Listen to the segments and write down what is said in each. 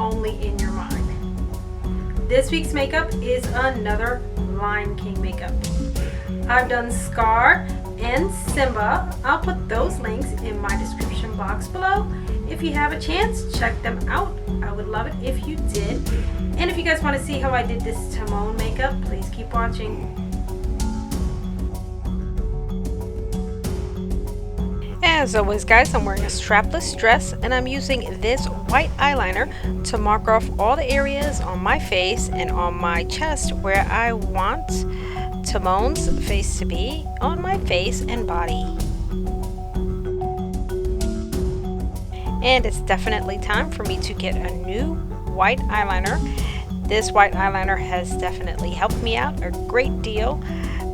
Only in Your Mind. This week's makeup is another Lion King makeup. I've done Scar and Simba. I'll put those links in my description box below. If you have a chance, check them out. I would love it if you did. And if you guys want to see how I did this Timon makeup, please keep watching. As always, guys, I'm wearing a strapless dress and I'm using this white eyeliner to mark off all the areas on my face and on my chest where I want Timon's face to be on my face and body. And it's definitely time for me to get a new white eyeliner. This white eyeliner has definitely helped me out a great deal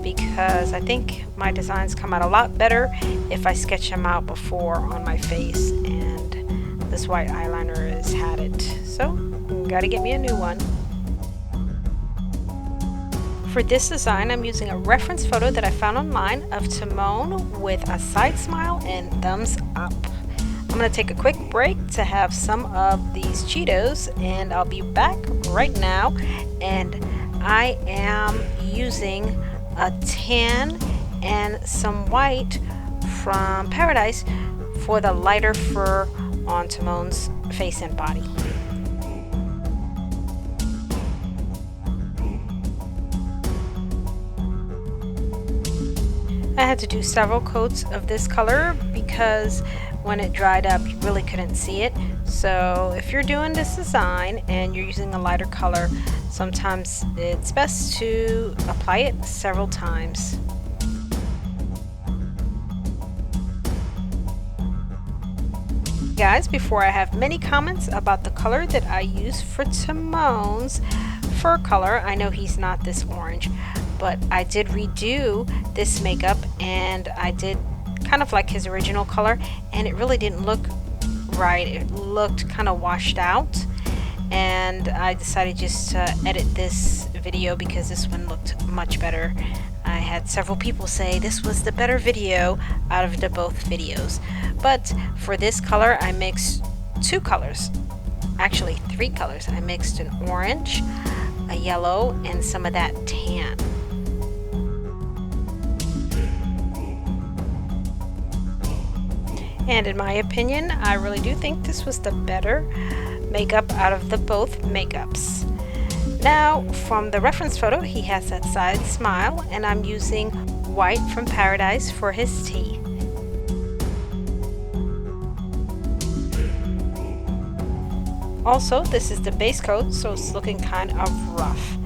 because I think my designs come out a lot better if I sketch them out before on my face, and this white eyeliner has had it, so gotta get me a new one. For this design, I'm using a reference photo that I found online of Timon with a side smile and thumbs up. I'm going to take a quick break to have some of these Cheetos, and I'll be back right now. And I am using a tan and some white from Paradise for the lighter fur on Timon's face and body. I had to do several coats of this color because when it dried up you really couldn't see it. So if you're doing this design and you're using a lighter color, sometimes it's best to apply it several times. Guys, before I have many comments about the color that I use for Timon's fur color, I know he's not this orange, but I did redo this makeup and I did kind of like his original color, and it really didn't look right. It looked kind of washed out, and I decided just to edit this video because this one looked much better. I had several people say this was the better video out of the both videos. But for this color I mixed two colors, actually three colors. I mixed an orange, a yellow, and some of that tan. And in my opinion, I really do think this was the better makeup out of the both makeups. Now, from the reference photo, he has that side smile, and I'm using white from Paradise for his teeth. Also, this is the base coat, so it's looking kind of rough.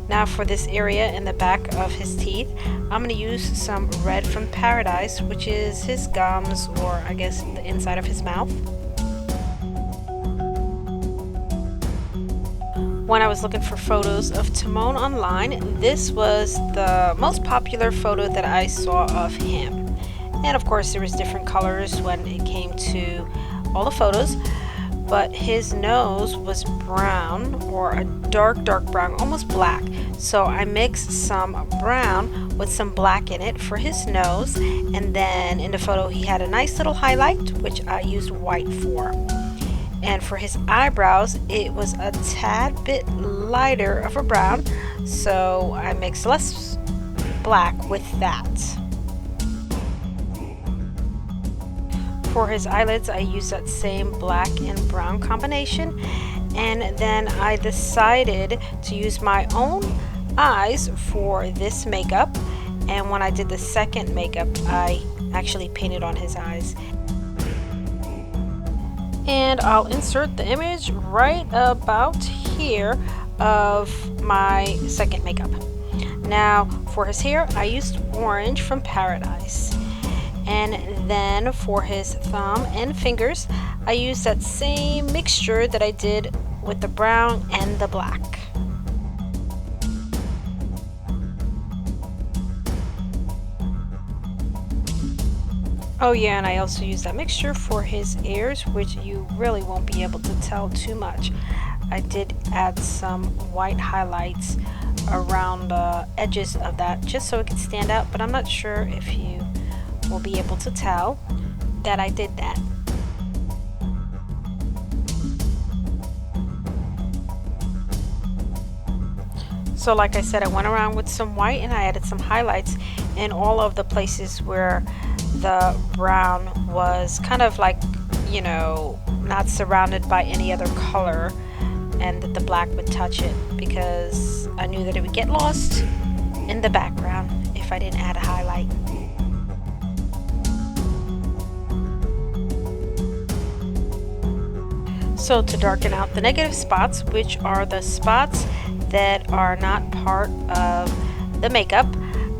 Now for this area in the back of his teeth, I'm going to use some red from Paradise, which is his gums, or I guess the inside of his mouth. When I was looking for photos of Timon online, this was the most popular photo that I saw of him. And of course there was different colors when it came to all the photos, but his nose was brown, or a dark brown, almost black. So I mixed some brown with some black in it for his nose, and then in the photo he had a nice little highlight, which I used white for. And for his eyebrows, it was a tad bit lighter of a brown, so I mixed less black with that. For his eyelids, I used that same black and brown combination, and then I decided to use my own eyes for this makeup. And when I did the second makeup, I actually painted on his eyes. And I'll insert the image right about here of my second makeup. Now for his hair, I used orange from Paradise. And then for his thumb and fingers, I used that same mixture that I did with the brown and the black. Oh yeah, and I also used that mixture for his ears, which you really won't be able to tell too much. I did add some white highlights around the edges of that just so it could stand out, but I'm not sure if you will be able to tell that I did that. So like I said, I went around with some white and I added some highlights in all of the places where the brown was kind of like, you know, not surrounded by any other color, and that the black would touch it, because I knew that it would get lost in the background if I didn't add a highlight. So to darken out the negative spots, which are the spots that are not part of the makeup,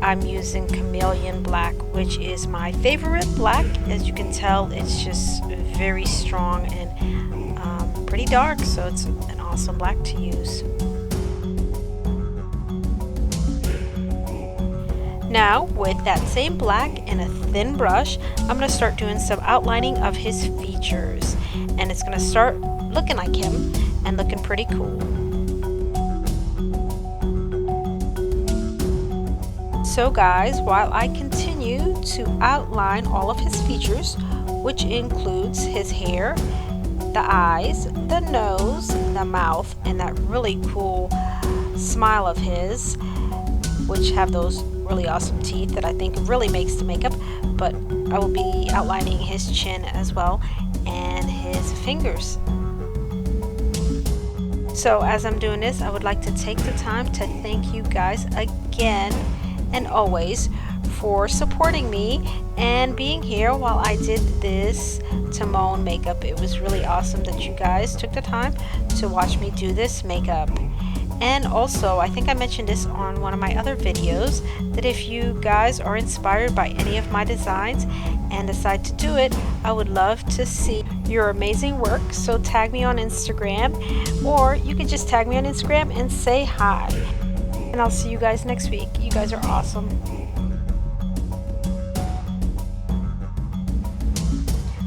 I'm using Cameleon black, which is my favorite black. As you can tell, it's just very strong and pretty dark, so it's an awesome black to use. Now with that same black and a thin brush, I'm going to start doing some outlining of his features, and it's going to start looking like him and looking pretty cool. So guys, while I continue to outline all of his features, which includes his hair, the eyes, the nose, the mouth, and that really cool smile of his, which have those really awesome teeth that I think really makes the makeup, but I will be outlining his chin as well and his fingers. So as I'm doing this, I would like to take the time to thank you guys again and always for supporting me and being here while I did this Timon makeup. It was really awesome that you guys took the time to watch me do this makeup. And also, I think I mentioned this on one of my other videos, that if you guys are inspired by any of my designs and decide to do it, I would love to see your amazing work. So tag me on Instagram, or you can just tag me on Instagram and say hi. And I'll see you guys next week. You guys are awesome.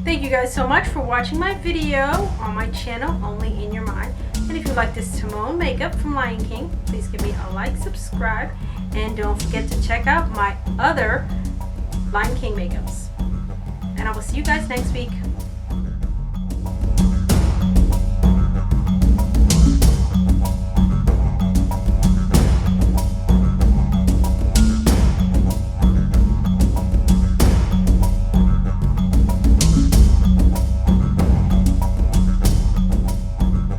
Thank you guys so much for watching my video on my channel, Only in Your Mind. And if you like this Timon makeup from Lion King, please give me a like, subscribe, and don't forget to check out my other Lion King makeups. And I will see you guys next week.